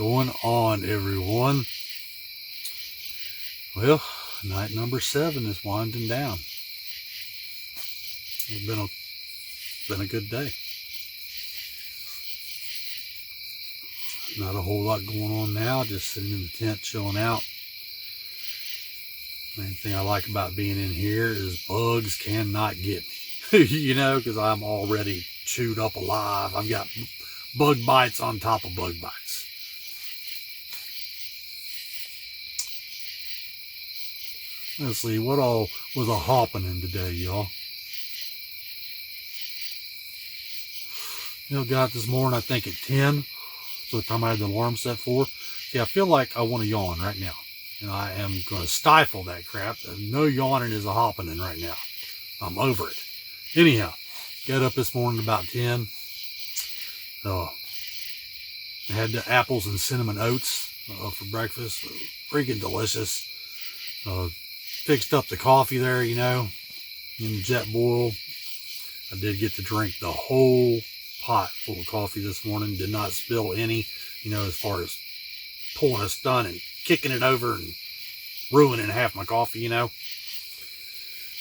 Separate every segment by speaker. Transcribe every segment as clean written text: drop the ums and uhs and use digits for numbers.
Speaker 1: going on, everyone? Well, night number 7 is winding down. It's been a good day. Not a whole lot going on now, just sitting in the tent chilling out. Main thing I like about being in here is bugs cannot get me. You know, because I'm already chewed up alive. I've got bug bites on top of bug bites. Let's see, what all was a happening today, y'all? You know, got this morning, I think at 10. So the time I had the alarm set for. See, I feel like I want to yawn right now. And I am going to stifle that crap. No yawning is a happening right now. I'm over it. Anyhow, got up this morning about 10. Had the apples and cinnamon oats for breakfast. Freaking delicious. Fixed up the coffee there, you know, in the jet boil. I did get to drink the whole pot full of coffee this morning. Did not spill any, you know, as far as pulling a stun and kicking it over and ruining half my coffee, you know.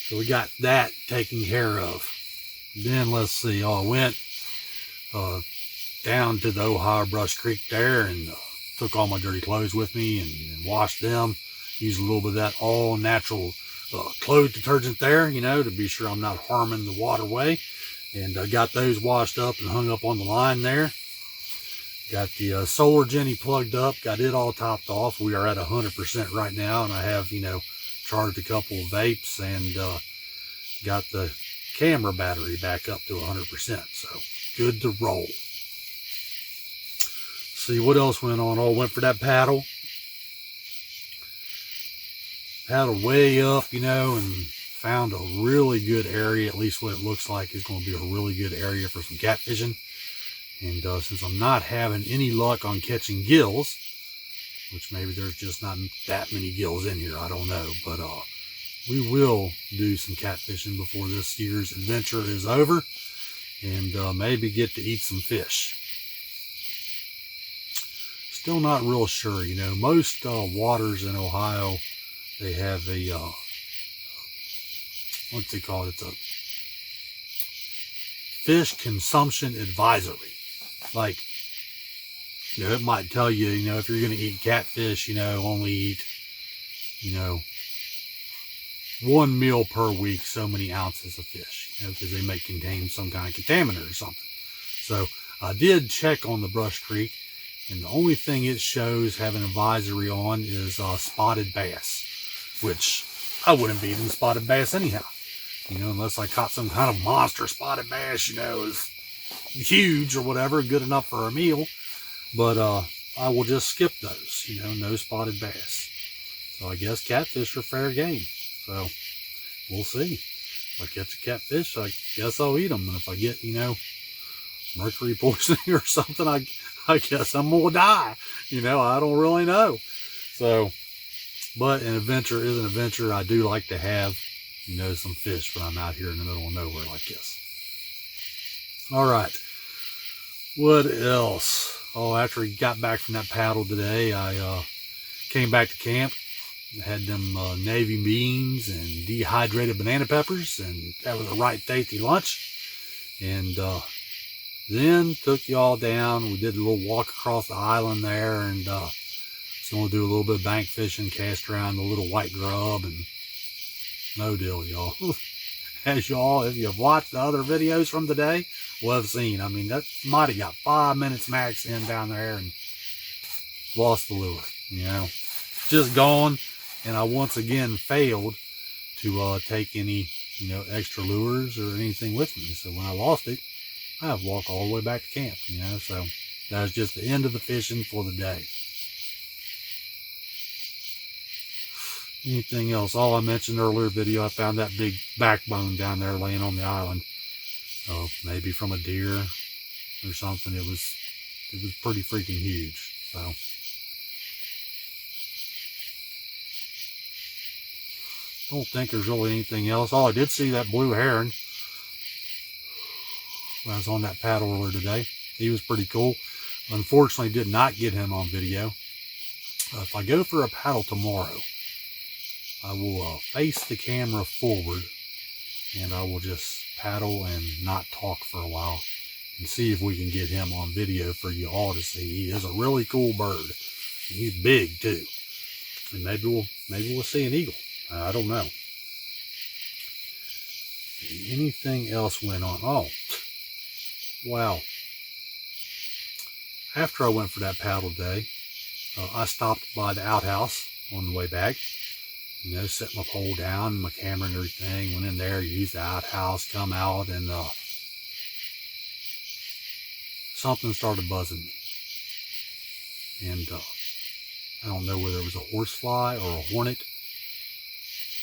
Speaker 1: So we got that taken care of. Then let's see, I went down to the Ohio Brush Creek there and took all my dirty clothes with me and washed them. Used a little bit of that all natural clothes detergent there, you know, to be sure I'm not harming the waterway. And got those washed up and hung up on the line there. Got the solar Jenny plugged up, got it all topped off. We are at 100% right now, and I have, you know, charged a couple of vapes and got the camera battery back up to 100%. So good to roll. See what else went on. Oh, went for that paddle. Paddled way up, you know, and found a really good area. At least what it looks like is going to be a really good area for some catfishing. And since I'm not having any luck on catching gills, which maybe there's just not that many gills in here, I don't know. But we will do some catfishing before this year's adventure is over. And maybe get to eat some fish. Still not real sure, you know. Most waters in Ohio, they have a, what's it called? It's a fish consumption advisory. Like, you know, it might tell you, you know, if you're going to eat catfish, you know, only eat, you know, 1 meal per week, so many ounces of fish, you know, because they may contain some kind of contaminant or something. So I did check on the Brush Creek, and the only thing it shows having an advisory on is spotted bass, which I wouldn't be eating spotted bass anyhow, you know, unless I caught some kind of monster spotted bass, you know, is huge or whatever, good enough for a meal. But I will just skip those, you know, no spotted bass. So I guess catfish are fair game. So we'll see. If I catch a catfish, I guess I'll eat them. And if I get, you know, mercury poisoning or something, I guess I'm gonna die. You know, I don't really know. So, but an adventure is an adventure. I do like to have, you know, some fish when I'm out here in the middle of nowhere like this. All right. What else? Oh, after we got back from that paddle today, I came back to camp. Had them navy beans and dehydrated banana peppers, and that was a right tasty lunch. And then took y'all down. We did a little walk across the island there, and just going to do a little bit of bank fishing, cast around the little white grub, and no deal, y'all. As y'all, if you've watched the other videos from today, will have seen. I mean, that might have got 5 minutes max in down there and lost the lure, you know. Just gone. And I once again failed to take any, you know, extra lures or anything with me. So when I lost it, I have to walk all the way back to camp, you know. So that was just the end of the fishing for the day. Anything else? All I mentioned earlier video, I found that big backbone down there laying on the island. Maybe from a deer or something. It was pretty freaking huge. So don't think there's really anything else. Oh, I did see that blue heron when I was on that paddle earlier today. He was pretty cool. Unfortunately, did not get him on video. If I go for a paddle tomorrow, I will face the camera forward, and I will just paddle and not talk for a while and see if we can get him on video for you all to see. He is a really cool bird. And he's big too. And maybe we'll see an eagle. I don't know. Anything else went on? Oh, wow. After I went for that paddle day, I stopped by the outhouse on the way back. You know, set my pole down, my camera and everything. Went in there, used the outhouse, come out, and something started buzzing me. And I don't know whether it was a horsefly or a hornet,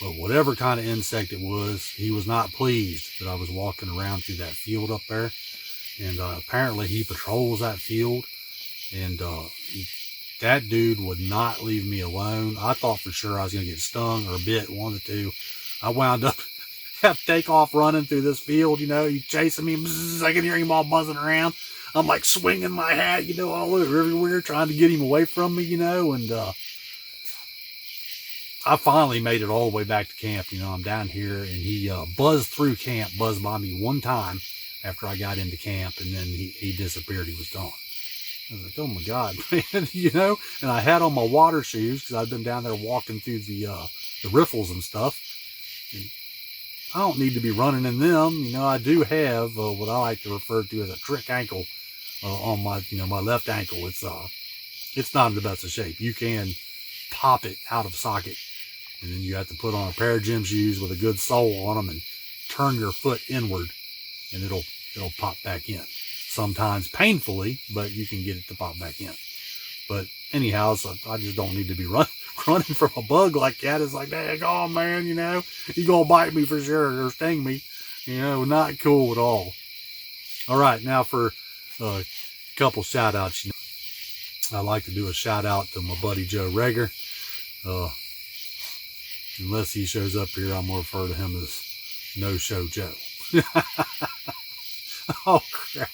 Speaker 1: but whatever kind of insect it was, he was not pleased that I was walking around through that field up there. And apparently he patrols that field, and that dude would not leave me alone. I thought for sure I was going to get stung or bit, one of the two. I wound up have to take off running through this field, you know. He's chasing me. Bzz, I can hear him all buzzing around. I'm like swinging my hat, you know, all over everywhere, trying to get him away from me, you know. And I finally made it all the way back to camp. You know, I'm down here, and he buzzed through camp, buzzed by me one time after I got into camp, and then he disappeared. He was gone. I was like, oh my God, man, you know. And I had on my water shoes because I've been down there walking through the riffles and stuff. And I don't need to be running in them. You know, I do have what I like to refer to as a trick ankle on my, you know, my left ankle. It's not in the best of shape. You can pop it out of socket, and then you have to put on a pair of gym shoes with a good sole on them and turn your foot inward, and it'll pop back in. Sometimes painfully, but you can get it to pop back in. But anyhow, so I just don't need to be running from a bug like that. It's like, dang, oh man, you know, he's gonna bite me for sure or sting me. You know, not cool at all. All right, now for a couple shout outs. You know, I like to do a shout out to my buddy Joe Reger. Unless he shows up here, I'm gonna refer to him as No Show Joe. Oh crap.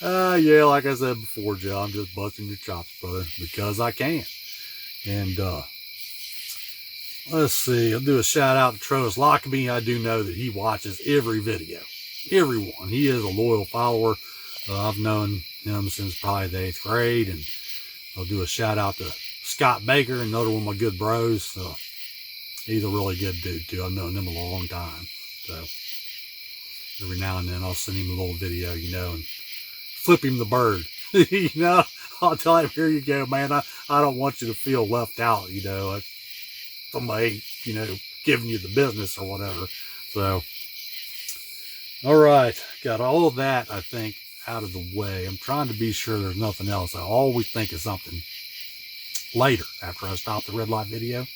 Speaker 1: Yeah, like I said before, Joe, I'm just busting your chops, brother, because I can. And let's see, I'll do a shout out to Troas Lockerbie. I do know that he watches every video, everyone. He is a loyal follower. I've known him since probably the 8th grade. And I'll do a shout out to Scott Baker, another one of my good bros. He's a really good dude too. I've known him a long time. So every now and then I'll send him a little video, you know, and flip him the bird. You know, I'll tell him, here you go, man. I don't want you to feel left out, you know. Somebody, you know, giving you the business or whatever. So, all right. Got all of that, I think, out of the way. I'm trying to be sure there's nothing else. I always think of something later after I stop the red light video.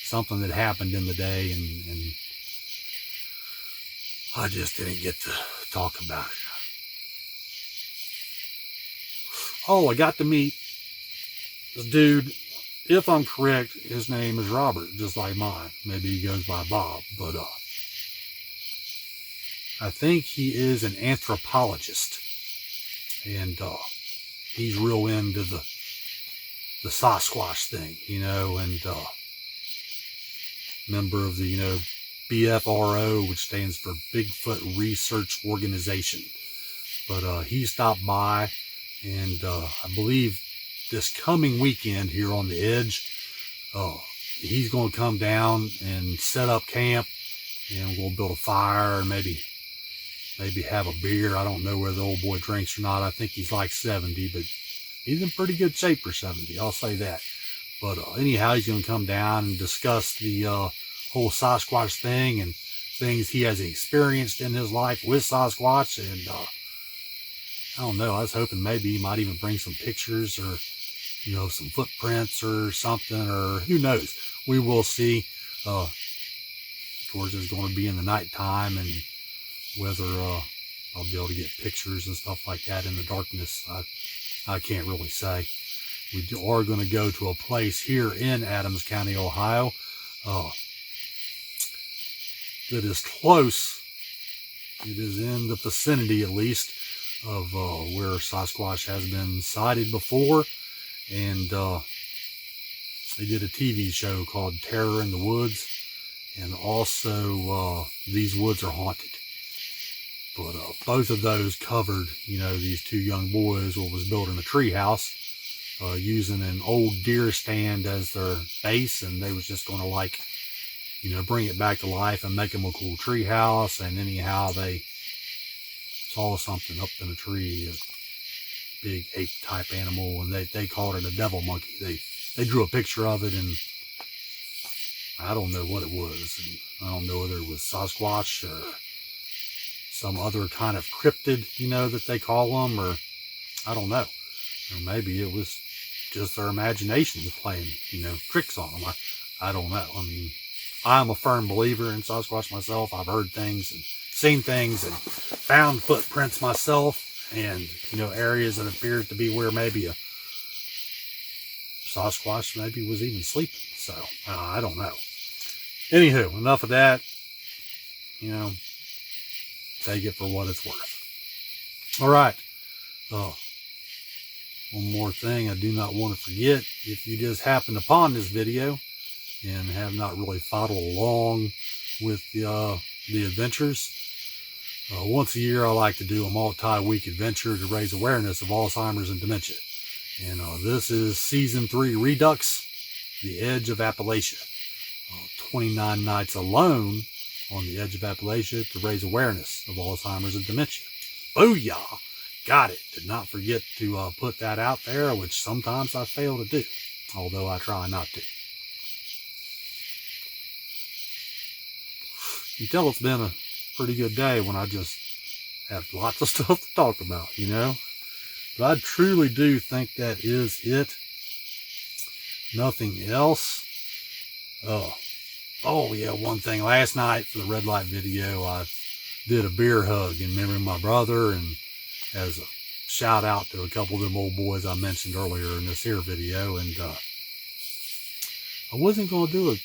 Speaker 1: Something that happened in the day, and I just didn't get to talk about it. Oh, I got to meet this dude. If I'm correct, his name is Robert, just like mine. Maybe he goes by Bob, but I think he is an anthropologist, and he's real into the Sasquatch thing, you know, and member of the, you know, BFRO, which stands for Bigfoot Research Organization. But he stopped by, and I believe this coming weekend here on the Edge, he's going to come down and set up camp, and we'll build a fire and maybe have a beer. I don't know whether the old boy drinks or not. I think he's like 70, but he's in pretty good shape for 70. I'll say that. But anyhow, he's going to come down and discuss the whole Sasquatch thing and things he has experienced in his life with Sasquatch. And I don't know, I was hoping maybe he might even bring some pictures or, you know, some footprints or something, or who knows. We will see. Of course, it's going to be in the nighttime, and whether I'll be able to get pictures and stuff like that in the darkness, I can't really say. We are going to go to a place here in Adams County, Ohio, that is close. It is in the vicinity, at least, of where Sasquatch has been sighted before, and they did a TV show called Terror in the Woods, and also These Woods Are Haunted. But both of those covered, these two young boys what was building a tree house using an old deer stand as their base, and they was just going to bring it back to life and make them a cool tree house. And anyhow, they saw something up in a tree, a big ape type animal, and they called it a devil monkey. They drew a picture of it, and I don't know what it was. And I don't know whether it was Sasquatch or some other kind of cryptid, that they call them, or I don't know. Or maybe it was just their imagination playing, tricks on them. I don't know. I mean, I'm a firm believer in Sasquatch myself. I've heard things and seen things and found footprints myself, and, areas that appeared to be where maybe a Sasquatch maybe was even sleeping. So, I don't know. Anywho, enough of that. Take it for what it's worth. All right. One more thing I do not want to forget. If you just happened upon this video and have not really followed along with the adventures, once a year I like to do a multi-week adventure to raise awareness of Alzheimer's and dementia. And this is Season 3 Redux, The Edge of Appalachia. 29 nights alone on the edge of Appalachia to raise awareness of Alzheimer's and dementia. Booyah! Got it. Did not forget to put that out there, which sometimes I fail to do, although I try not to. You can tell it's been a pretty good day when I just have lots of stuff to talk about, But I truly do think that is it. Nothing else. Oh yeah, one thing. Last night for the red light video, I did a beer hug in memory of my brother, and as a shout out to a couple of them old boys I mentioned earlier in this here video. And I wasn't going to do a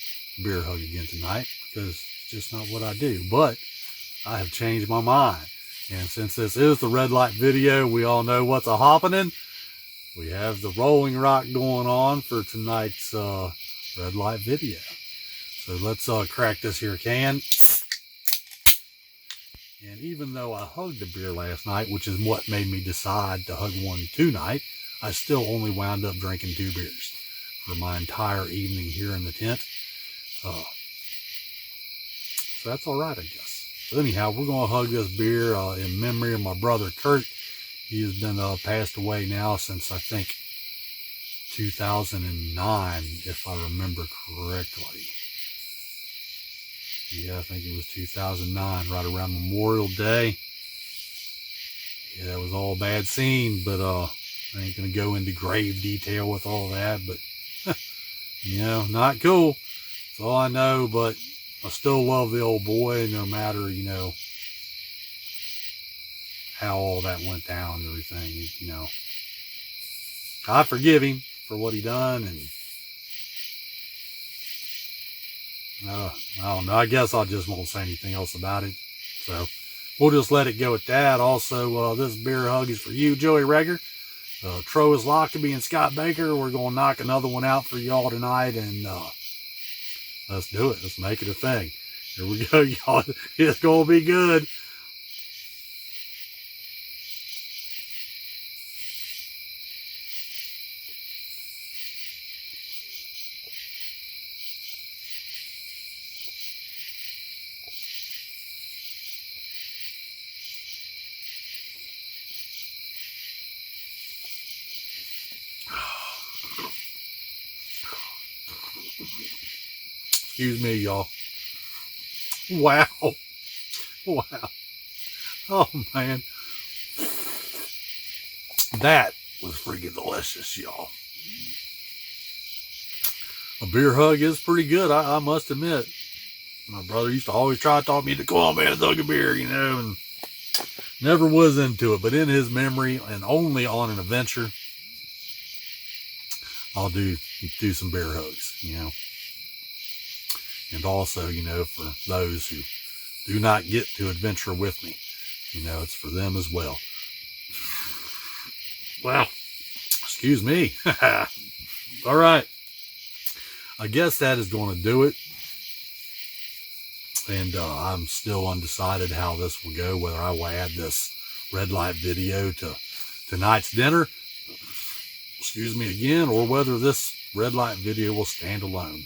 Speaker 1: beer hug again tonight because it's just not what I do. But I have changed my mind. And since this is the red light video, we all know what's a happening. We have the Rolling Rock going on for tonight's red light video. So let's crack this here can. And even though I hugged a beer last night, which is what made me decide to hug one tonight, I still only wound up drinking 2 beers for my entire evening here in the tent. So that's all right, I guess. So anyhow, we're going to hug this beer in memory of my brother Kurt. He has been passed away now since, I think, 2009, if I remember correctly. Yeah, I think it was 2009, right around Memorial Day. Yeah, that was all a bad scene, but I ain't going to go into grave detail with all that, but, not cool. That's all I know, but I still love the old boy, no matter, how all that went down and everything, I forgive him for what he done, and I don't know. I guess I just won't say anything else about it. So we'll just let it go at that. Also, this beer hug is for you, Joey Reger, Troas Lockaby, and Scott Baker. We're going to knock another one out for y'all tonight, and let's do it. Let's make it a thing. Here we go, y'all. It's going to be good. Excuse me, y'all. Wow. Wow. Oh, man. That was freaking delicious, y'all. A beer hug is pretty good, I must admit. My brother used to always try to talk me to, come on, man, hug a beer, and never was into it. But in his memory, and only on an adventure, I'll do some beer hugs, And also, for those who do not get to adventure with me, it's for them as well. Well, excuse me. All right. I guess that is going to do it. And I'm still undecided how this will go, whether I will add this red light video to tonight's dinner, excuse me again, or whether this red light video will stand alone.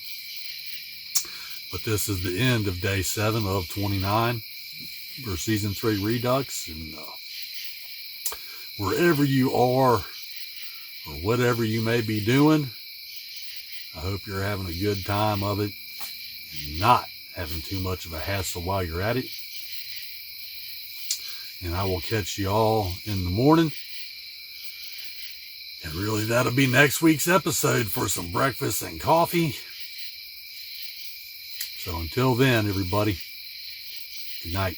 Speaker 1: But this is the end of day 7 of 29 for season 3 Redux. And wherever you are, or whatever you may be doing, I hope you're having a good time of it and not having too much of a hassle while you're at it. And I will catch you all in the morning. And really, that'll be next week's episode for some breakfast and coffee. So until then, everybody, good night.